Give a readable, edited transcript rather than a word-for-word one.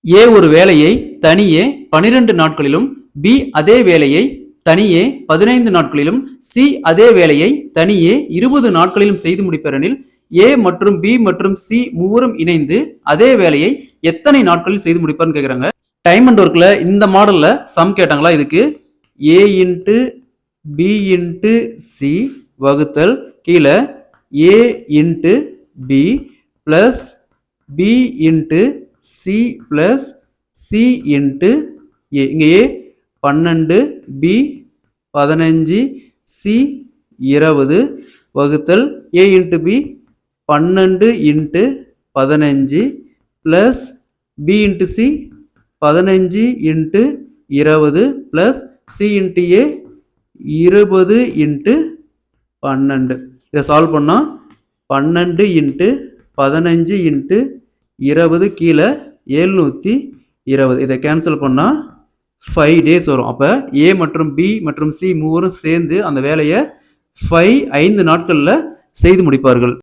ஏ ஒரு வேலையை தனியே 12 நாட்களிலும் பி அதே வேலையை தனியே 15 நாட்களிலும் சி அதே வேலையை தனியே 20 நாட்களிலும் செய்து முடிப்பரெனில் ஏ மற்றும் பி மற்றும் சி மூவரும் இணைந்து அதே வேலையை எத்தனை நாட்களில் செய்து முடிப்பார்னு கேட்குறாங்க. டைம் அண்ட் ஒர்க்ல இந்த மாடல்ல சம் கேட்டாங்களா? இதுக்கு A into B into C வகுத்தல் கீழே A into B plus B into C plus C into A. இங்கே ஏ 12 பி 15 சி 20 வகுத்தல் A into B 12 into 15 plus B into C 15 into 20 plus C into A 20 into 12. இதை solve பண்ணால் 12 into 15 into 20 கீழே 720. இதை cancel பண்ணால் 5 days வரும். அப்போ ஏ மற்றும் பி மற்றும் சி மூவரும் சேர்ந்து அந்த வேலையை 5 நாட்களில் செய்து முடிப்பார்கள்.